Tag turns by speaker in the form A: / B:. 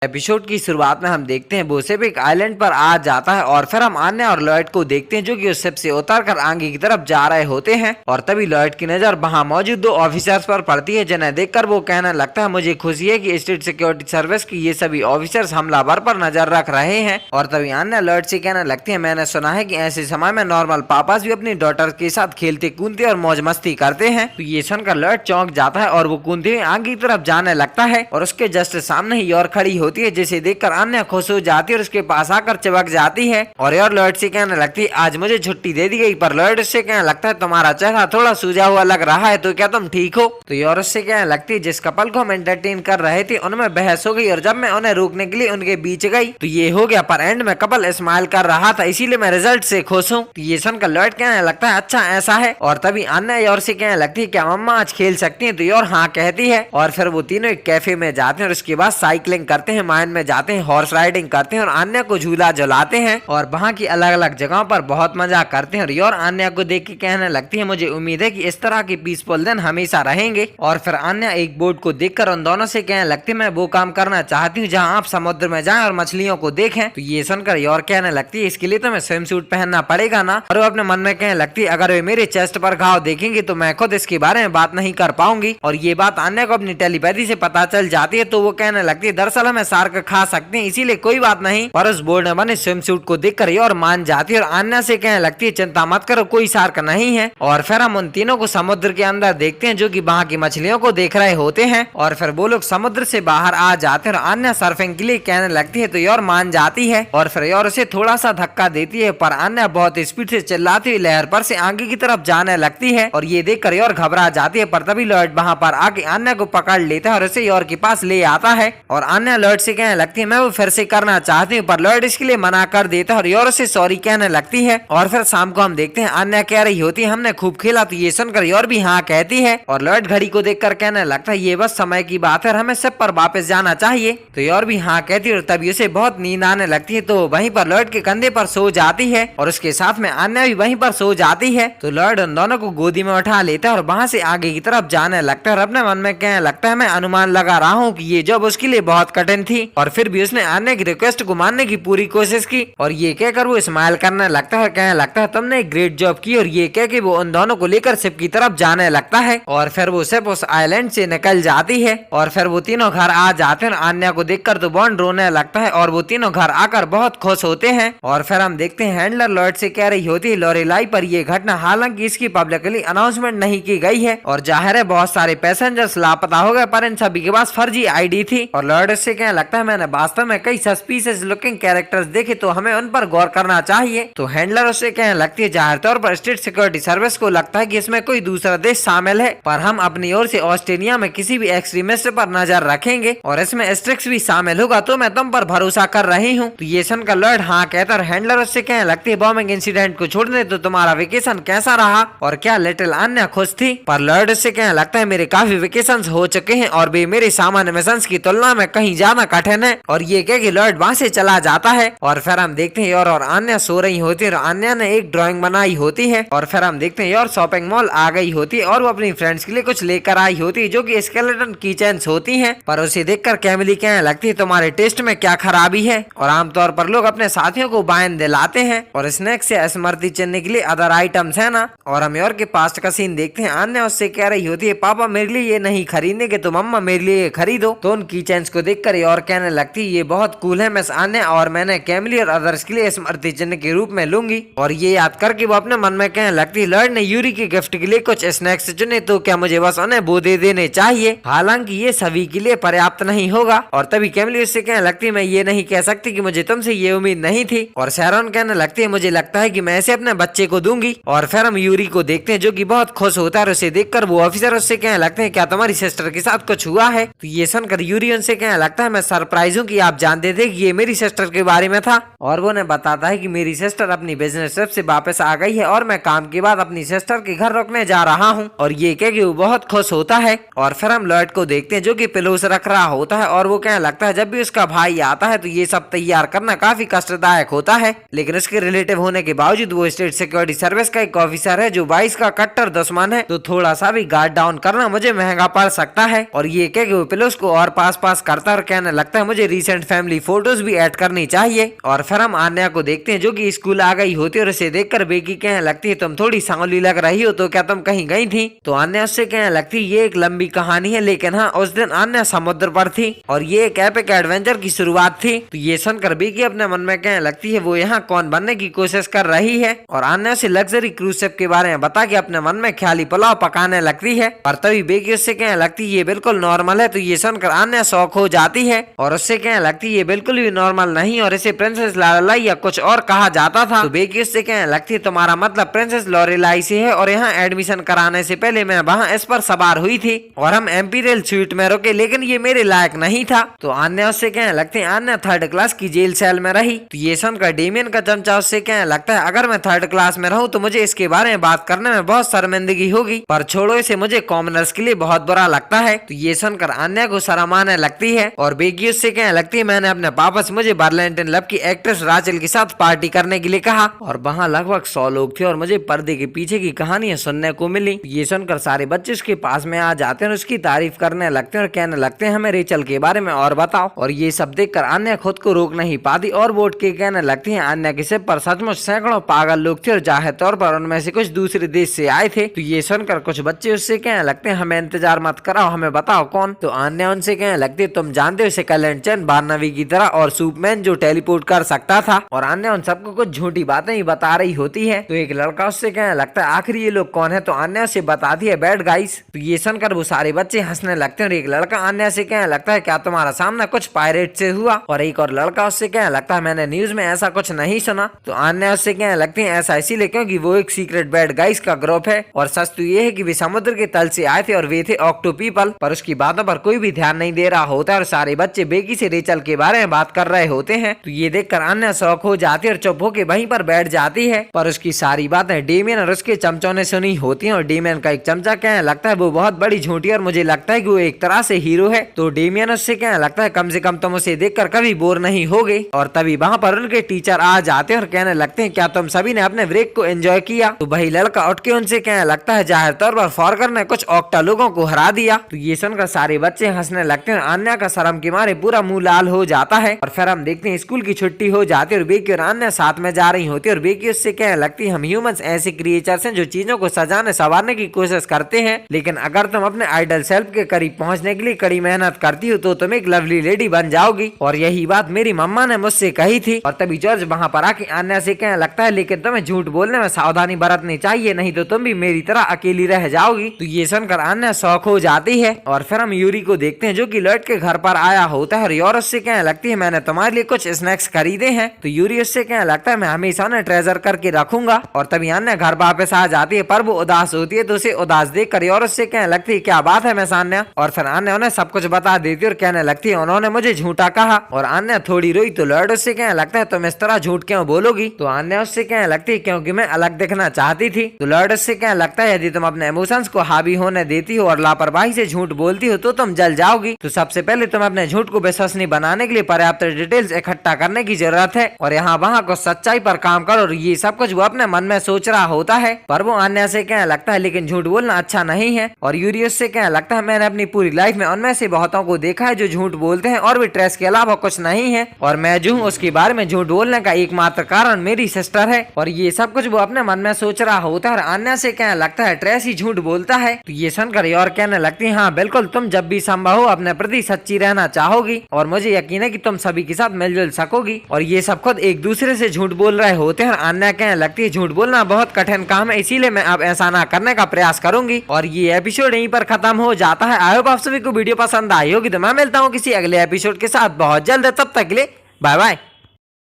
A: Episode की शुरुआत में हम देखते हैं वो शिप एक आइलैंड पर आ जाता है और फिर हम आन्या और लॉयड को देखते हैं जो कि उस शिप से उतरकर आगे की तरफ जा रहे होते हैं। और तभी लॉयड की नजर वहां मौजूद दो ऑफिसर्स पर पड़ती है, जिन्हें देखकर वो कहने लगता है मुझे खुशी है कि स्टेट सिक्योरिटी सर्विस की ये सभी ऑफिसर्स हमलावर पर नजर रख रहे हैं। और तभी आन्या लॉयड से कहने लगती है मैंने सुना है कि ऐसे समय में नॉर्मल पापास भी अपनी डॉटर के साथ खेलते कूदते और मौज मस्ती करते हैं। तो ये सुनकर लॉयड चौंक जाता है और वो कूदते हुए आगे की तरफ जाने लगता है और उसके जस्ट सामने ही और खड़ी होती है, जिसे देखकर आन्या खुश हो जाती है और उसके पास आकर चिपक जाती है और यार लॉयड से कहने लगती है आज मुझे छुट्टी दे दी गई। पर लॉयड उससे कहने लगता है तुम्हारा चेहरा थोड़ा सूजा हुआ लग रहा है, तो क्या तुम ठीक हो? तो यार उससे कहने लगती है जिस कपल को हम एंटरटेन कर रहे थे उनमें बहस हो गई और जब मैं उन्हें रोकने के लिए उनके बीच गई तो ये हो गया, पर एंड में कपल स्माइल कर रहा था, इसीलिए मैं रिजल्ट से खुश हूँ। तो ये सुनकर लॉयड कहने लगता है अच्छा ऐसा है। और तभी आन्या यार से कहने लगती है क्या मम्मा आज खेल सकती है? तो यार हाँ कहती है। और फिर वो तीनों एक कैफे में जाते हैं और उसके बाद साइकिलिंग करते हैं, माइन में जाते हैं, हॉर्स राइडिंग करते हैं और आन्या को झूला झुलाते हैं और वहाँ की अलग अलग जगहों पर बहुत मजा करते हैं। और यार आन्या को देख के कहने लगती है मुझे उम्मीद है कि इस तरह के पीसफुल दिन हमेशा रहेंगे। और फिर आन्या एक बोट को देखकर उन दोनों से कहने लगती है मैं वो काम करना चाहती हूँ जहाँ आप समुद्र में जाएं और मछलियों को देखें। तो ये सुनकर यार कहने लगती है इसके लिए तो मैं स्विम सूट पहनना पड़ेगा ना। और वो अपने मन में कहने लगती है अगर वे मेरे चेस्ट पर घाव देखेंगे तो मैं खुद इसके बारे में बात नहीं कर पाऊंगी। और ये बात आन्या को अपनी टेलीपैथी से पता चल जाती है, तो वो कहने लगती है दरअसल हमें शार्क खा सकते हैं, इसीलिए कोई बात नहीं। पर उस बोर्ड में बने स्विम सूट को देखकर ये और मान जाती है और आन्या से कहने लगती है चिंता मत करो कोई शार्क नहीं है। और फिर हम उन तीनों को समुद्र के अंदर देखते हैं जो कि वहाँ की मछलियों को देख रहे होते हैं। और फिर वो लोग समुद्र से बाहर आ जाते हैं और आन्या सर्फिंग के लिए कहने लगती है तो यार मान जाती है और फिर यार उसे थोड़ा सा धक्का देती है, पर आन्या बहुत स्पीड से चिल्लाती हुई लहर पर से आगे की तरफ जाने लगती है और ये देखकर यार घबरा जाती है। पर तभी लॉयड वहाँ पर आके आन्या को पकड़ लेता है और उसे यार के पास ले आता है। और आन्या लॉयड से कहने लगती है मैं वो फिर से करना चाहती हूँ, पर लॉयड इसके लिए मना कर देता है और यार उसे सॉरी कहने लगती है। और फिर शाम को हम देखते हैं आन्या कह रही होती है हमने खूब खेला, तो ये सुनकर यार भी हाँ कहती है। और लॉयड घड़ी को देखकर कहने लगता है ये बस समय की बात है, हमें सब पर वापस जाना चाहिए। तो यार भी हाँ कहती है और तभी उसे बहुत नींद आने लगती है, तो वहीं पर लॉयड के कंधे पर सो जाती है और उसके साथ में आन्या भी वहीं पर सो जाती है। तो लॉयड उन दोनों को गोदी में उठा लेता है और वहां से आगे की तरफ जाने लगता है और अपने मन में कहने लगता है मैं अनुमान लगा रहा हूँ कि ये जॉब उसके लिए बहुत कठिन थी और फिर भी उसने आन्या की रिक्वेस्ट को मानने की पूरी कोशिश की। और ये कहकर वो स्माइल करने लगता है, कहने लगता है तुमने एक ग्रेट जॉब की। और ये कह के वो उन दोनों को लेकर शिप की तरफ जाने लगता है और फिर वो शिप उस आइलैंड से निकल जाती है। और फिर वो तीनों घर आ जाते हैं और आन्या को देखकर तो बॉन्ड रोने लगता है और वो तीनों घर आकर बहुत खुश होते हैं। और फिर हम देखते हैं हैंडलर लॉयड से कह रही होती है लॉरेलाई पर ये घटना, हालांकि इसकी पब्लिकली अनाउंसमेंट नहीं की गई है और जाहिर है बहुत सारे पैसेंजर्स लापता हो गए, पर इन सभी के पास फर्जी आईडी थी। और लॉयड इससे कहने लगता है मैंने वास्तव में कई सस्पिशियस लुकिंग कैरेक्टर्स देखे, तो हमें उन पर गौर करना चाहिए। तो हैंडलर उससे कहने लगती है जाहिर तौर पर स्टेट सिक्योरिटी सर्विस को लगता है कि इसमें कोई दूसरा देश शामिल है, पर हम अपनी ओर से ऑस्ट्रेलिया में किसी भी एक्सट्रीमिस्ट पर नजर रखेंगे और इसमें एस्ट्रिक्स भी शामिल होगा, तो मैं तुम पर भरोसा कर रही हूँ। तो ये सुनकर लॉयड हाँ कहता और हैंडलर उससे कहने लगती है बॉम्बिंग इंसिडेंट को छोड़ दे तो तुम्हारा वेकेशन कैसा रहा और क्या लिटिल आन्या खुश थी? पर लॉयड उससे कहने लगता है मेरे काफी वेकेशन हो चुके हैं और वे मेरे सामान्य मिशन की तुलना में कहीं ज्यादा कठिन है। और ये कह के लॉयड वहाँ से चला जाता है। और फिर हम देखते हैं और आन्या सो रही होती है और आन्या ने एक ड्राइंग बनाई होती है। और फिर हम देखते हैं और शॉपिंग मॉल आ गई होती है और वो अपनी फ्रेंड्स के लिए कुछ लेकर आई होती है जो कि स्केलेटन की चेन्स होती हैं। पर उसे देखकर कैमिली कहने लगती है तुम्हारे टेस्ट में क्या खराबी है? और आमतौर पर लोग अपने साथियों को बायन दिलाते हैं और स्नैक से स्मृति चिन्ह के लिए अदर आइटम्स है ना। और हम और के पास्ट का सीन देखते हैं आन्या उससे कह रही होती है पापा मेरे लिए ये नहीं खरीदने के, तो मम्मा मेरे लिए ये खरीदो। तो उन की चेन्स को देखकर और कहने लगती है ये बहुत कूल है मिस आन्या और मैंने कैमिली और अदर्स के लिए स्मृति चिन्ह के रूप में लूंगी। और ये याद करके वो अपने मन में कहने लगती है लॉयड ने यूरी के गिफ्ट के लिए कुछ स्नैक्स चुने, तो क्या मुझे बस उन्हें वो दे देने चाहिए? हालांकि ये सभी के लिए पर्याप्त नहीं होगा। और तभी कैमिली उससे कहने लगती है मैं ये नहीं कह सकती कि मुझे तुमसे ये उम्मीद नहीं थी। और शैरॉन कहने लगती है मुझे लगता है कि मैं इसे अपने बच्चे को दूंगी। और फिर हम यूरी को देखते हैं जो कि बहुत खुश होता है और उसे देखकर वो ऑफिसर उससे कहने लगते हैं क्या तुम्हारी सिस्टर के साथ कुछ हुआ है? तो ये सुनकर यूरी उनसे कहने लगता है मैं सरप्राइज हूँ कि आप जानते थे कि ये मेरी सिस्टर के बारे में था। और वो उन्हें बताता है कि मेरी सिस्टर अपनी बिजनेस ट्रिप से वापस आ गई है और मैं काम के बाद अपनी सिस्टर के घर रुकने जा रहा हूँ। और ये कह के वो बहुत खुश होता है। और फिर हम लॉयड को देखते हैं जो कि पिलोस रख रहा होता है और वो कहने लगता है जब भी उसका भाई आता है तो ये सब तैयार करना काफी कष्टदायक होता है, लेकिन उसके रिलेटिव होने के बावजूद वो स्टेट सिक्योरिटी सर्विस का एक ऑफिसर है जो वाइस का कट्टर दुश्मन है, तो थोड़ा सा भी गार्ड डाउन करना मुझे महंगा पड़ सकता है। और ये कह के वो पिलोस को और पास करता और कहने लगता है मुझे रिसेंट फैमिली फोटोज भी ऐड करनी चाहिए। और फिर हम आन्या को देखते हैं जो कि स्कूल आ गई होती है और उसे देखकर बेकी कहने लगती है तुम थोड़ी सांवली लग रही हो, तो क्या तुम कहीं गई थी? तो आन्या उससे कहने लगती है ये एक लंबी कहानी है, लेकिन हाँ उस दिन आन्या समुद्र पर थी और ये एक एपिक एडवेंचर की शुरुआत थी। तो ये सुनकर बेकी अपने मन में कहने लगती है वो यहाँ कौन बनने की कोशिश कर रही है और आन्या से लग्जरी क्रूज शिप के बारे में बता के अपने मन में ख्याली पुलाव पकाने लगती है। और तभी बेकी उससे कहने लगती है ये बिल्कुल नॉर्मल है। तो ये सुनकर आन्या शौक हो जाती है और उससे कहने लगती है ये बिल्कुल भी नॉर्मल नहीं और इसे प्रिंसेस लॉरेलाई या कुछ और कहा जाता था। तो बेकी उससे कहने लगती है तुम्हारा मतलब प्रिंसेस लॉरेलाई से है और यहाँ एडमिशन कराने से पहले मैं वहाँ इस पर सवार हुई थी और हम एम्पीरियल स्वीट में रुके, लेकिन ये मेरे लायक नहीं था। तो आन्या उससे कहने लगते हैं आन्या 3rd क्लास की जेल सेल में रही। तो ये सुनकर डेमियन का चमचा उससे कहने लगता है अगर मैं 3rd क्लास में रहूं तो मुझे इसके बारे में बात करने में बहुत शर्मिंदगी होगी, पर छोड़ो इसे, मुझे कॉमनर्स के लिए बहुत बुरा लगता है। तो ये सुनकर आन्या को शर्म आने लगती है और बेकी उससे कहने लगती है मैंने अपने पापा से मुझे बर्लिन लव की एक्ट्रेस राचेल के साथ पार्टी करने के लिए कहा और वहाँ लगभग 100 लोग थे और मुझे पर्दे के पीछे की कहानियां सुनने को मिली। ये सुनकर सारे बच्चे उसके पास में आ जाते हैं और उसकी तारीफ करने लगते हैं और कहने लगते हैं हमें रेचल के बारे में और बताओ। और ये सब देखकर आन्या खुद को रोक नहीं पाती और वोट के कहने लगती है आन्या के सिर पर सचमुच सैकड़ों पागल लोग थे और जाहिर तौर पर उनमें से कुछ दूसरे देश से आए थे। तो ये सुनकर कुछ बच्चे उससे कहने लगते हैं हमें इंतजार मत कराओ, हमें बताओ कौन। तो आन्या उनसे कहने लगती है तुम जानते हो इसे कलेंट चैन, बारनवी की तरह और सुपरमैन जो टेलीपोर्ट कर सकता था। और आन्या उन सबको कुछ झूठी बातें ही बता रही होती है। तो एक लड़का उससे कहने लगता है आखिर ये लोग कौन है? तो आन्या उसे बताती है बैड गाइस। तो ये सुनकर वो सारे बच्चे हंसने लगते हैं और एक लड़का आन्या से कहने लगता है क्या तुम्हारा सामना कुछ पायरेट से हुआ? और एक और लड़का उससे कहने लगता है मैंने न्यूज में ऐसा कुछ नहीं सुना। तो आन्या उससे कहने लगती है ऐसा इसीलिए क्योंकि वो एक सीक्रेट बैड गाइस का ग्रुप है और सच तो ये है कि वे समुद्र के तल से आए थे और वे थे ऑक्टो पीपल। पर उसकी बातों पर कोई भी ध्यान नहीं दे रहा होता है और सारे बच्चे बेकी से रेचल के बारे में बात कर रहे होते हैं। तो ये देखकर आन्या शौक हो जाती है और चुप होकर वहीं पर बैठ जाती है। पर उसकी सारी बातें डेमियन और उसके चमचों ने सुनी होती हैं और डेमियन का एक चमचा कहने लगता है वो बहुत बड़ी झूठी और मुझे लगता है कि वो एक तरह से हीरो है। तो डेमियन उससे कहने लगता है कम से कम तुम उसे देखकर कभी बोर नहीं होगे। और तभी वहाँ पर उनके टीचर आ जाते हैं और कहने लगते हैं क्या तुम सभी ने अपने ब्रेक को एंजॉय किया? तो वही लड़का उठ के उनसे कहने लगता है जाहिर तौर पर फॉरकर ने कुछ ऑक्टा लोगों को हरा दिया। तो ये सुनकर सारे बच्चे हंसने लगते हैं। आन्या का शर्म के मारे पूरा मुंह लाल हो जाता है। और फिर हम देखते हैं स्कूल की छुट्टी हो जाती है और बेकी और आन्या साथ में जा रही होती है और बेकी उससे कहने लगती है हम ह्यूमंस ऐसे क्रिएचर्स हैं जो चीजों को सजाने संवारने की कोशिश करते हैं, लेकिन अगर तुम अपने आइडल सेल्फ के करीब पहुंचने के लिए कड़ी मेहनत करती हो तो तुम एक लवली लेडी बन जाओगी। और यही बात मेरी मम्मा ने मुझसे कही थी। और तभी जॉर्ज वहाँ पर आके आन्या से कहने लगता है लेकिन तुम्हें झूठ बोलने में सावधानी बरतनी चाहिए, नहीं तो तुम भी मेरी तरह अकेली रह जाओगी। तो ये सुनकर आन्या शौक हो जाती है। और फिर हम यूरी को देखते हैं जो कि लॉयड के घर पर आया होता है और यूरी से कहने लगती है मैंने तुम्हारे लिए कुछ स्नैक्स खरीदे हैं। तो यूरी उससे कहने लगता है मैं हमेशा उन्हें ट्रेजर करके रखूंगा। और तभी आन्या घर वापस आ जाती है पर वो उदास होती है। तो उसे उदास देखकर यूरी उससे कहने लगती है क्या बात है मिस आन्या? और फिर आन्या उन्हें सब कुछ बता देती है और कहने लगती है उन्होंने मुझे झूठा कहा। और आन्या थोड़ी रोई तो लॉयड उससे कहने लगता है तुम इस तरह झूठ क्यों बोलोगी? तो आन्या उससे कहने लगती है क्योंकि मैं अलग दिखना चाहती थी। तो लॉयड उससे कहने लगता है यदि तुम अपने इमोशंस को हावी होने देती हो और लापरवाही से झूठ बोलती हो तो तुम जल जाओगी। तो सबसे पहले तुम अपने झूठ को विश्वसनीय बनाने के लिए पर्याप्त डिटेल्स इकट्ठा करने की जरूरत है और यहाँ वहाँ को सच्चाई पर काम करो। और ये सब कुछ वो अपने मन में सोच रहा होता है। पर वो आन्या से कहने लगता है लेकिन झूठ बोलना अच्छा नहीं है। और यूरी उससे कहने लगता है मैंने अपनी पूरी लाइफ में उनमें से बहुतों को देखा है जो झूठ बोलते हैं और भी ट्रेस के अलावा कुछ नहीं है और मैं जो हूँ उसके बारे में झूठ बोलने का एकमात्र कारण मेरी सिस्टर है। और ये सब कुछ वो अपने मन में सोच रहा होता है और आन्या से कहने लगता है ट्रेस ही झूठ बोलता है। तो ये सुनकर और कहने लगती है हाँ बिल्कुल, तुम जब भी संभव हो अपने प्रति सच्ची रहना चाहोगी और मुझे यकीन है कि तुम सभी के साथ मिलजुल सकोगी। और ये सब खुद एक दूसरे से झूठ बोल रहे होते हैं और आन्या कहने लगती है झूठ बोलना बहुत कठिन काम है, इसीलिए मैं अब ऐसा ना करने का प्रयास करूंगी। और ये एपिसोड यहीं पर खत्म हो जाता है। आई होप आप सभी को वीडियो पसंद आई होगी। तो मैं मिलता हूँ किसी अगले एपिसोड के साथ बहुत जल्द। तब तक के लिए बाय बाय।